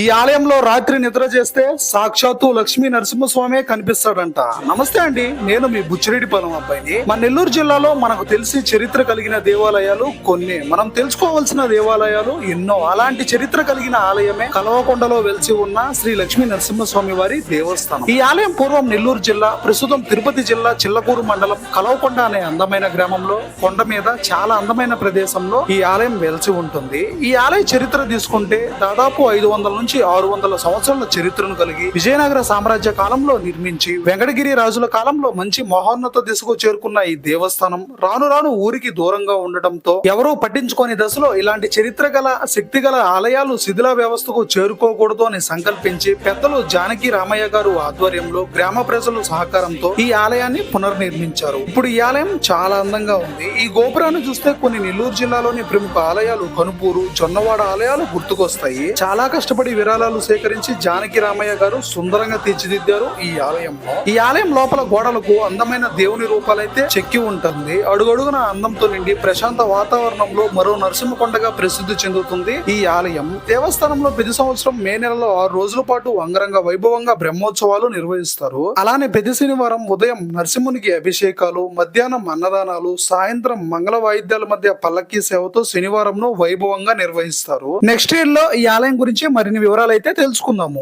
ఈ ఆలయంలో రాత్రి నిద్ర చేస్తే సాక్షాత్తు లక్ష్మీ నరసింహస్వామి కనిపిస్తాడంట. నమస్తే అండి, నేను మీ బుచ్చిరెడ్డిపాలెం అబ్బాయిని. మన నెల్లూరు జిల్లాలో మనకు తెలిసి చరిత్ర కలిగిన దేవాలయాలు కొన్ని, మనం తెలుసుకోవాల్సిన దేవాలయాలు ఎన్నో. అలాంటి చరిత్ర కలిగిన ఆలయమే కలవకొండలో వెలిసి ఉన్న శ్రీ లక్ష్మీ నరసింహస్వామి వారి దేవస్థానం. ఈ ఆలయం పూర్వం నెల్లూరు జిల్లా, ప్రస్తుతం తిరుపతి జిల్లా చిల్లకూరు మండలం కలవకొండ అనే అందమైన గ్రామంలో కొండ మీద చాలా అందమైన ప్రదేశంలో ఈ ఆలయం వెలిసి ఉంటుంది. ఈ ఆలయ చరిత్ర తీసుకుంటే దాదాపు 500 నుంచి 600 సంవత్సరాల చరిత్రను కలిగి విజయనగర సామ్రాజ్య కాలంలో నిర్మించి వెంకటగిరి రాజుల కాలంలో మంచి మహోన్నత దిశకు చేరుకున్న ఈ దేవస్థానం రాను రాను ఊరికి దూరంగా ఉండటంతో ఎవరూ పట్టించుకోని దశలో ఇలాంటి చరిత్ర గల శక్తి గల ఆలయాలు శిథిల వ్యవస్థకు చేరుకోకూడదు అని సంకల్పించి పెద్దలు జానకి రామయ్య గారు ఆధ్వర్యంలో గ్రామ ప్రజల సహకారంతో ఈ ఆలయాన్ని పునర్నిర్మించారు. ఇప్పుడు ఈ ఆలయం చాలా అందంగా ఉంది. ఈ గోపురాన్ని చూస్తే కొన్ని నెల్లూరు జిల్లాలోని ప్రముఖ ఆలయాలు కనుపూరు, జొన్నవాడ ఆలయాలు గుర్తుకొస్తాయి. చాలా కష్టపడి విరాళాలు సేకరించి జానకి రామయ్య గారు సుందరంగా తీర్చిదిద్దారు ఈ ఆలయంలో. ఈ ఆలయం లోపల గోడలకు అందమైన దేవుని రూపాలైతే చెక్కి ఉంటుంది. అడుగడుగున అందంతో నిండి ప్రశాంత వాతావరణంలో మరో నరసింహకొండగా ప్రసిద్ధి చెందుతుంది ఈ ఆలయం. దేవస్థానంలో ప్రతి సంవత్సరం మే నెలలో 6 రోజుల పాటు అంగరంగ వైభవంగా బ్రహ్మోత్సవాలు నిర్వహిస్తారు. అలానే ప్రతి శనివారం ఉదయం నరసింహునికి అభిషేకాలు, మధ్యాహ్నం అన్నదానాలు, సాయంత్రం మంగళ వాయిద్యాల మధ్య పల్లకీ సేవతో శనివారం వైభవంగా నిర్వహిస్తారు. నెక్స్ట్ ఇయర్ లో ఈ ఆలయం గురించి మరిన్ని వివరాలు అయితే తెలుసుకుందాము.